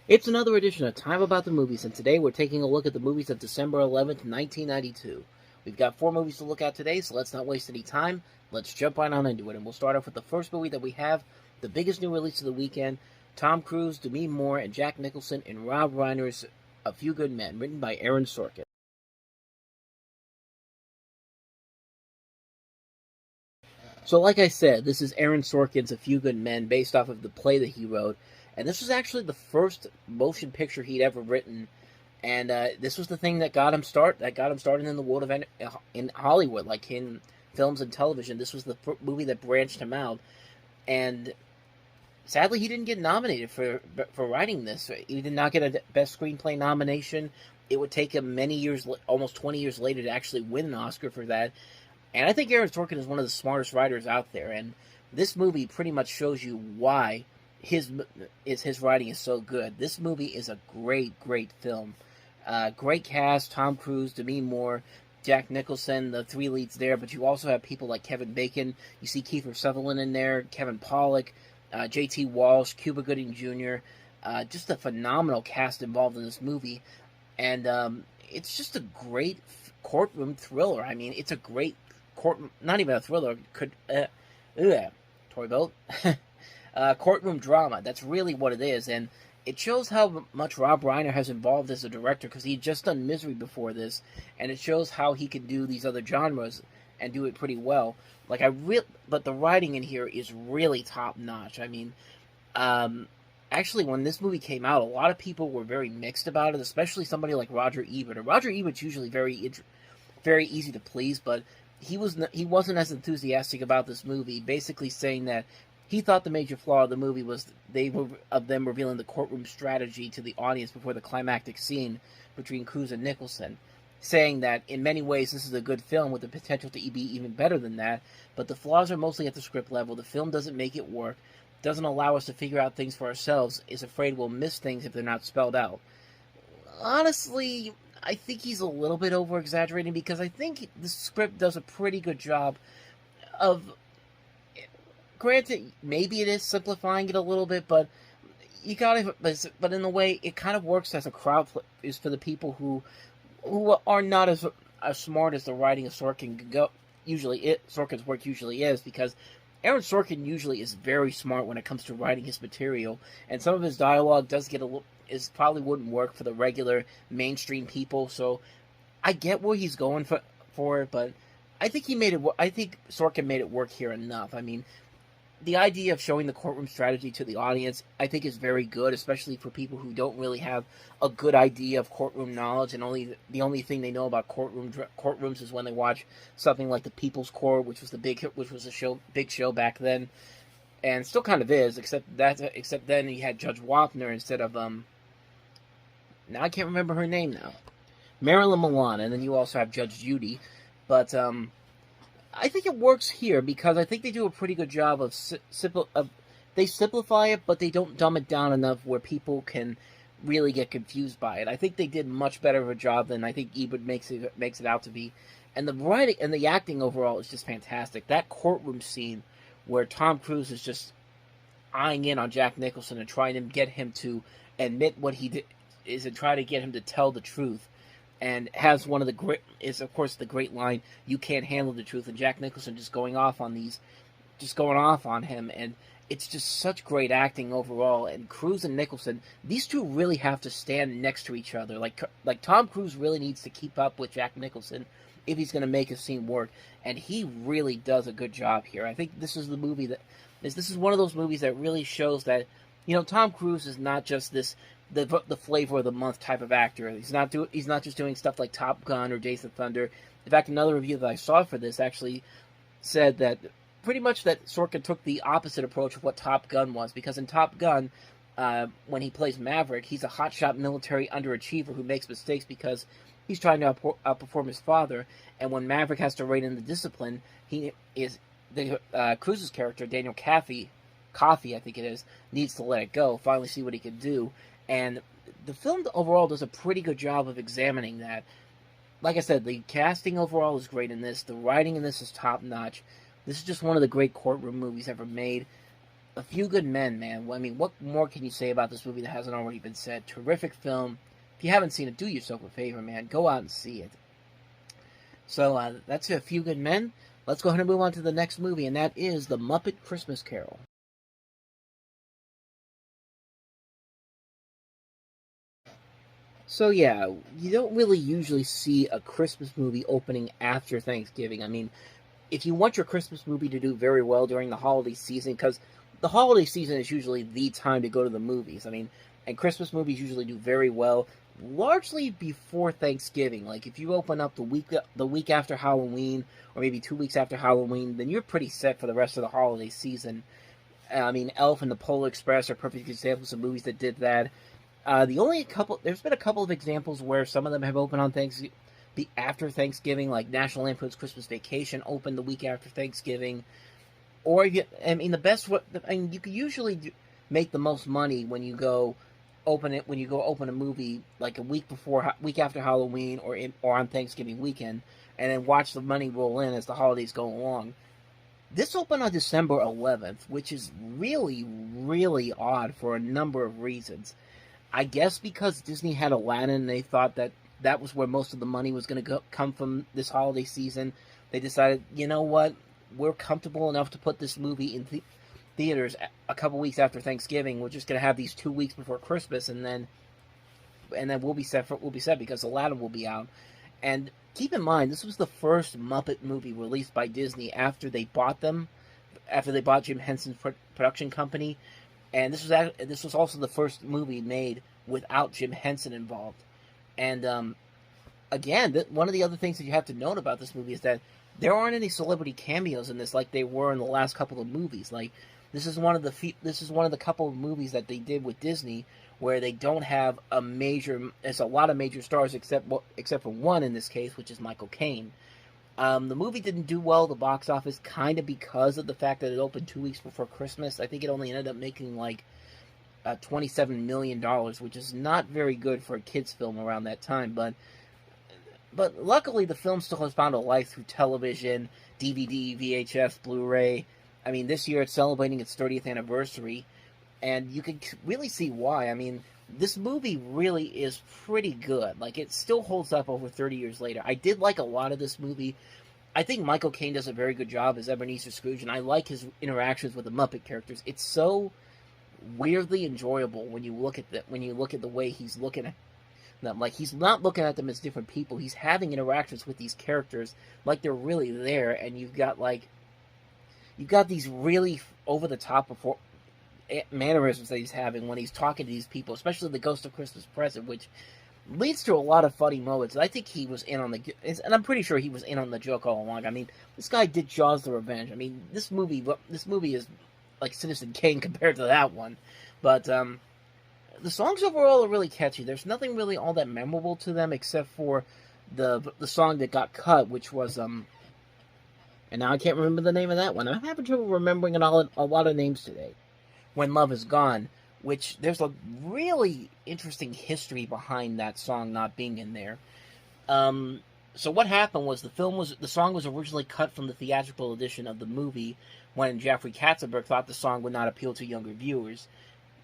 It's another edition of Time About the Movies, and today we're taking a look at the movies of December 11th, 1992. We've got 4 movies to look at today, so let's not waste any time. Let's jump right on into it, and we'll start off with the first movie that we have, the biggest new release of the weekend, Tom Cruise, Demi Moore, and Jack Nicholson in Rob Reiner's A Few Good Men, written by Aaron Sorkin. So, like I said, this is Aaron Sorkin's A Few Good Men, based off of the play that he wrote, and this was actually the first motion picture he'd ever written, and this was the thing that got him started in the world of in Hollywood, like in films and television. This was the movie that branched him out, and sadly, he didn't get nominated for writing this. He did not get a Best Screenplay nomination. It would take him many years, almost 20 years later, to actually win an Oscar for that. And I think Aaron Sorkin is one of the smartest writers out there, and this movie pretty much shows you why his writing is so good. This movie is a great film. Great cast: Tom Cruise, Demi Moore, Jack Nicholson, the three leads there. But you also have people like Kevin Bacon. You see Kiefer Sutherland in there, Kevin Pollak, J.T. Walsh, Cuba Gooding Jr. Just a phenomenal cast involved in this movie, and it's just a great courtroom thriller. I mean, it's a great not even a thriller. Toy boat. Courtroom drama. That's really what it is, and it shows how much Rob Reiner has involved as a director, because he'd just done Misery before this, and it shows how he can do these other genres and do it pretty well. But the writing in here is really top notch. I mean, actually, when this movie came out, a lot of people were very mixed about it, especially somebody like Roger Ebert. And Roger Ebert's usually very easy to please, but he wasn't as enthusiastic about this movie, basically saying that he thought the major flaw of the movie was them revealing the courtroom strategy to the audience before the climactic scene between Cruise and Nicholson, saying that in many ways this is a good film with the potential to be even better than that, but the flaws are mostly at the script level. The film doesn't make it work, doesn't allow us to figure out things for ourselves, is afraid we'll miss things if they're not spelled out. Honestly, I think he's a little bit over-exaggerating, because I think the script does a pretty good job of... Granted, maybe it is simplifying it a little bit, but you gotta... But in a way, it kind of works as a crowd is for the people who are not as smart as the writing of Sorkin can go. Sorkin's work usually is, because Aaron Sorkin usually is very smart when it comes to writing his material, and some of his dialogue does get a little... probably wouldn't work for the regular mainstream people, so I get where he's going for it, but I think I think Sorkin made it work here enough. I mean, the idea of showing the courtroom strategy to the audience, I think, is very good, especially for people who don't really have a good idea of courtroom knowledge, and the only thing they know about courtrooms is when they watch something like The People's Court, which was a big show back then, and still kind of is, except then he had Judge Wapner instead of now I can't remember her name now, Marilyn Milan, and then you also have Judge Judy, but I think it works here because I think they do a pretty good job of they simplify it, but they don't dumb it down enough where people can really get confused by it. I think they did much better of a job than I think Ebert makes it out to be, and the writing and the acting overall is just fantastic. That courtroom scene where Tom Cruise is just eyeing in on Jack Nicholson and trying to get him to admit what he did, is and try to get him to tell the truth, and has one of the of course the great line, "You can't handle the truth," and Jack Nicholson just going off on him, and it's just such great acting overall. And Cruise and Nicholson, these two really have to stand next to each other. Like Tom Cruise really needs to keep up with Jack Nicholson if he's going to make a scene work, and he really does a good job here. I think this is one of those movies that really shows that, Tom Cruise is not just the flavor of the month type of actor. He's not just doing stuff like Top Gun or Days of Thunder. In fact, another review that I saw for this actually said that pretty much that Sorkin took the opposite approach of what Top Gun was, because in Top Gun, when he plays Maverick, he's a hotshot military underachiever who makes mistakes because he's trying to outperform his father, and when Maverick has to rein in the discipline, Cruise's character, Daniel Kaffee, I think it is, needs to let it go, finally see what he can do. And the film overall does a pretty good job of examining that. Like I said, the casting overall is great in this. The writing in this is top-notch. This is just one of the great courtroom movies ever made. A Few Good Men, man. I mean, what more can you say about this movie that hasn't already been said? Terrific film. If you haven't seen it, do yourself a favor, man. Go out and see it. So that's A Few Good Men. Let's go ahead and move on to the next movie, and that is The Muppet Christmas Carol. So yeah, you don't really usually see a Christmas movie opening after Thanksgiving. I mean, if you want your Christmas movie to do very well during the holiday season, because the holiday season is usually the time to go to the movies. I mean, and Christmas movies usually do very well largely before Thanksgiving. Like if you open up the week after Halloween, or maybe 2 weeks after Halloween, then you're pretty set for the rest of the holiday season. I mean, Elf and the Polar Express are perfect examples of movies that did that. There's been a couple of examples where some of them have opened on after Thanksgiving, like National Lampoon's Christmas Vacation opened the week after Thanksgiving. I mean, you can usually make the most money when you go open a movie like week after Halloween, or on Thanksgiving weekend, and then watch the money roll in as the holidays go along. This opened on December 11th, which is really, really odd for a number of reasons. I guess because Disney had Aladdin, and they thought that was where most of the money was going to come from this holiday season. They decided, you know what, we're comfortable enough to put this movie in theaters a couple weeks after Thanksgiving. We're just going to have these 2 weeks before Christmas, and then we'll be set because Aladdin will be out. And keep in mind, this was the first Muppet movie released by Disney after they bought Jim Henson's production company. And this was also the first movie made without Jim Henson involved. And again, one of the other things that you have to note about this movie is that there aren't any celebrity cameos in this like they were in the last couple of movies. Like this is one of the couple of movies that they did with Disney where they don't have it's a lot of major stars except for one in this case, which is Michael Caine. The movie didn't do well at the box office, kind of because of the fact that it opened 2 weeks before Christmas. I think it only ended up making like $27 million, which is not very good for a kids' film around that time. But luckily, the film still has found a life through television, DVD, VHS, Blu-ray. I mean, this year it's celebrating its 30th anniversary, and you can really see why. I mean, this movie really is pretty good. Like, it still holds up over 30 years later. I did like a lot of this movie. I think Michael Caine does a very good job as Ebenezer Scrooge, and I like his interactions with the Muppet characters. It's so weirdly enjoyable when you look at the way he's looking at them. Like, he's not looking at them as different people. He's having interactions with these characters like they're really there, and you've got these really over the top mannerisms that he's having when he's talking to these people, especially the Ghost of Christmas Present, which leads to a lot of funny moments. I think he was in on and I'm pretty sure he was in on the joke all along. I mean, this guy did Jaws: The Revenge. I mean, this movie is like Citizen Kane compared to that one. But the songs overall are really catchy. There's nothing really all that memorable to them except for the song that got cut, which was and now I can't remember the name of that one. I'm having trouble remembering a lot of names today. When Love Is Gone, which there's a really interesting history behind that song not being in there. So what happened was the song was originally cut from the theatrical edition of the movie when Jeffrey Katzenberg thought the song would not appeal to younger viewers.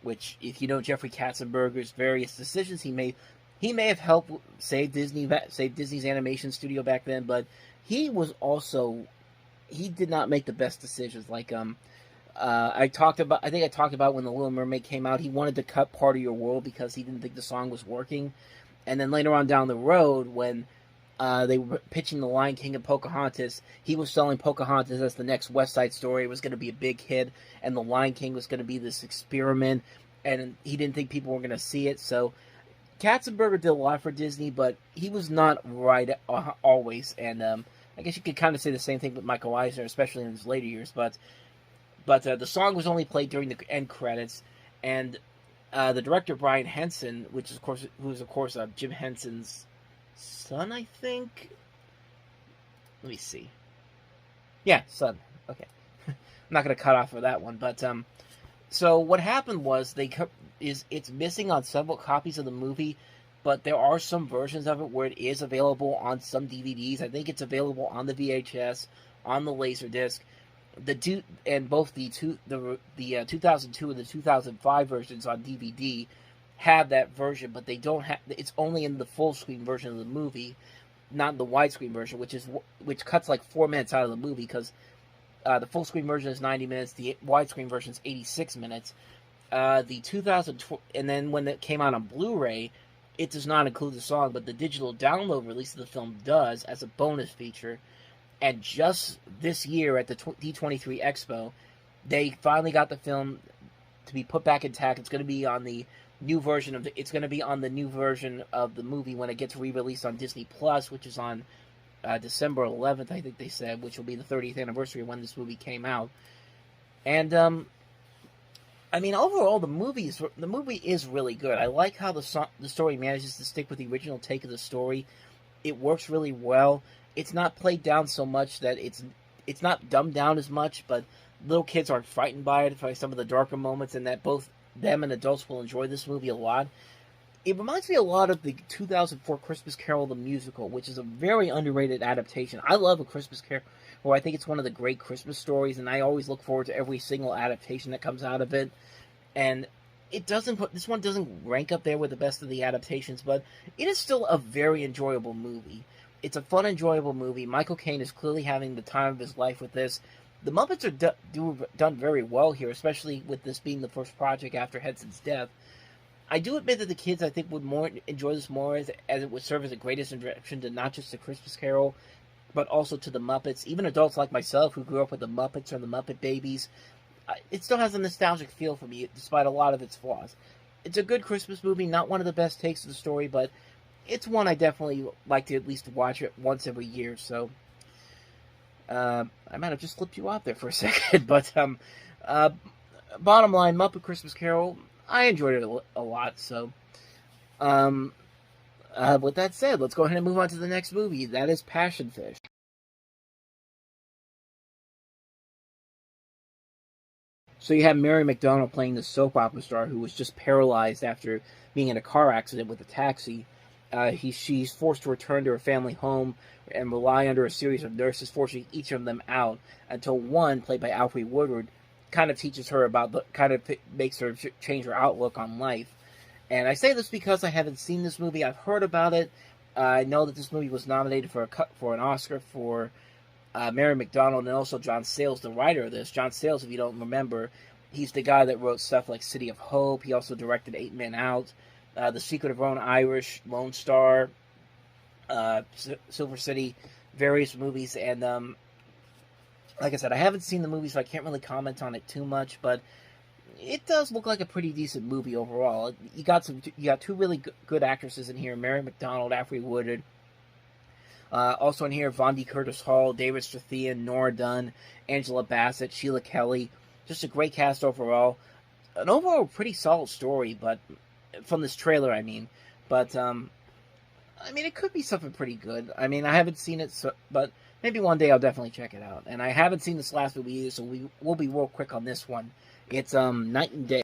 Which, if you know Jeffrey Katzenberger's various decisions he may have helped save Disney's animation studio back then, but he did not make the best decisions. Like I think I talked about when The Little Mermaid came out, he wanted to cut Part of Your World because he didn't think the song was working. And then later on down the road, when they were pitching The Lion King and Pocahontas, he was selling Pocahontas as the next West Side Story. It was going to be a big hit, and The Lion King was going to be this experiment, and he didn't think people were going to see it. So Katzenberger did a lot for Disney, but he was not right always. And I guess you could kind of say the same thing with Michael Eisner, especially in his later years. But the song was only played during the end credits, and the director Brian Henson, who is of course Jim Henson's son, I think. Let me see. Yeah, son. Okay, I'm not gonna cut off for that one. But so what happened was it's missing on several copies of the movie, but there are some versions of it where it is available on some DVDs. I think it's available on the VHS, on the Laserdisc. both the 2002 and the 2005 versions on DVD have that version, but they don't have. It's only in the full screen version of the movie, not in the widescreen version, which cuts like 4 minutes out of the movie because the full screen version is 90 minutes, the widescreen version is 86 minutes. The 2012, and then when it came out on Blu-ray, it does not include the song, but the digital download release of the film does as a bonus feature. And just this year at the D23 Expo, they finally got the film to be put back intact. It's going to be on the new version of the movie when it gets re-released on Disney Plus, which is on December 11th, I think they said, which will be the 30th anniversary of when this movie came out. And I mean, overall, the movie is really good. I like how the story manages to stick with the original take of the story. It works really well. It's not played down so much that it's not dumbed down as much, but little kids aren't frightened by it, by some of the darker moments, and that both them and adults will enjoy this movie a lot. It reminds me a lot of the 2004 Christmas Carol the musical, which is a very underrated adaptation. I love A Christmas Carol, where I think it's one of the great Christmas stories, and I always look forward to every single adaptation that comes out of it. And this one doesn't rank up there with the best of the adaptations, but it is still a very enjoyable movie. It's a fun, enjoyable movie. Michael Caine is clearly having the time of his life with this. The Muppets are done very well here, especially with this being the first project after Henson's death. I do admit that the kids, I think, would enjoy this more as it would serve as a greatest introduction to not just the Christmas Carol, but also to the Muppets. Even adults like myself who grew up with the Muppets or the Muppet Babies, it still has a nostalgic feel for me, despite a lot of its flaws. It's a good Christmas movie, not one of the best takes of the story, but it's one I definitely like to at least watch it once every year. So I might have just flipped you off there for a second, but bottom line, Muppet Christmas Carol, I enjoyed it a lot. So with that said, let's go ahead and move on to the next movie. That is Passion Fish. So you have Mary McDonnell playing the soap opera star who was just paralyzed after being in a car accident with a taxi. She's forced to return to her family home and rely under a series of nurses, forcing each of them out until one, played by Alfre Woodard, kind of teaches her makes her change her outlook on life. And I say this because I haven't seen this movie. I've heard about it. I know that this movie was nominated for an Oscar for Mary McDonnell, and also John Sayles, the writer of this. John Sayles, if you don't remember, he's the guy that wrote stuff like City of Hope. He also directed 8 Men Out, The Secret of Roan Irish, Lone Star, Silver City, various movies. And like I said, I haven't seen the movie, so I can't really comment on it too much, but it does look like a pretty decent movie overall. You got two really good actresses in here, Mary McDonnell, Alfre Woodard. Also in here, Vondie Curtis Hall, David Strathairn, Nora Dunn, Angela Bassett, Sheila Kelly. Just a great cast overall. An overall pretty solid story, but from this trailer, I mean. But I mean, it could be something pretty good. I mean, I haven't seen it, but maybe one day I'll definitely check it out. And I haven't seen this last movie either, so we'll be real quick on this one. It's Night and Day.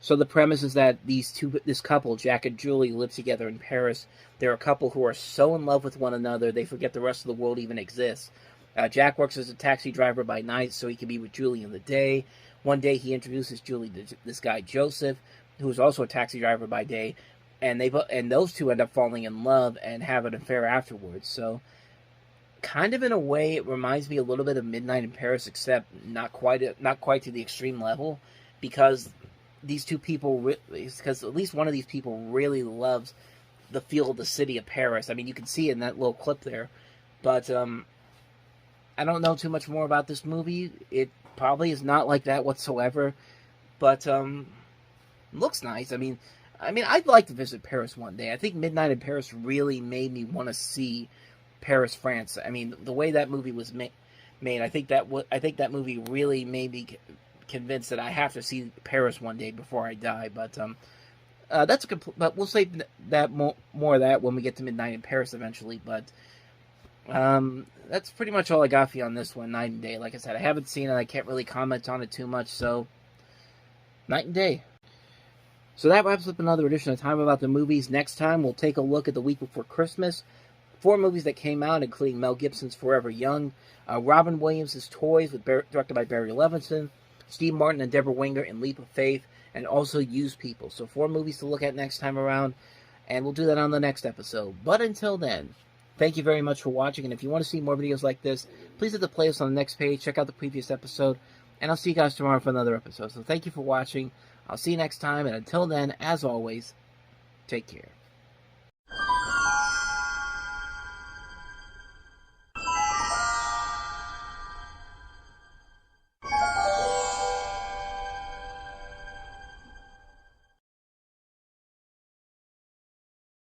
So the premise is that this couple, Jack and Julie, live together in Paris. They're a couple who are so in love with one another, they forget the rest of the world even exists. Jack works as a taxi driver by night so he can be with Julie in the day. One day he introduces Julie to this guy, Joseph, who is also a taxi driver by day. And those two end up falling in love and have an affair afterwards. So, kind of in a way, it reminds me a little bit of Midnight in Paris, except not quite to the extreme level, because these two people, because at least one of these people really loves the feel of the city of Paris. I mean, you can see it in that little clip there. But I don't know too much more about this movie. It probably is not like that whatsoever. But looks nice. I mean, I'd like to visit Paris one day. I think Midnight in Paris really made me want to see Paris, France. I mean, the way that movie was made, I think that movie really made me convinced that I have to see Paris one day before I die. But but we'll save that more of that when we get to Midnight in Paris eventually. But that's pretty much all I got for you on this one, Night and Day. Like I said, I haven't seen it. I can't really comment on it too much. So, Night and Day. So that wraps up another edition of Time About the Movies. Next time, we'll take a look at the week before Christmas. 4 movies that came out, including Mel Gibson's Forever Young, Robin Williams' Toys, directed by Barry Levinson, Steve Martin and Deborah Winger in Leap of Faith, and also Used People. So 4 movies to look at next time around, and we'll do that on the next episode. But until then, thank you very much for watching, and if you want to see more videos like this, please hit the playlist on the next page, check out the previous episode, and I'll see you guys tomorrow for another episode. So thank you for watching, I'll see you next time, and until then, as always, take care.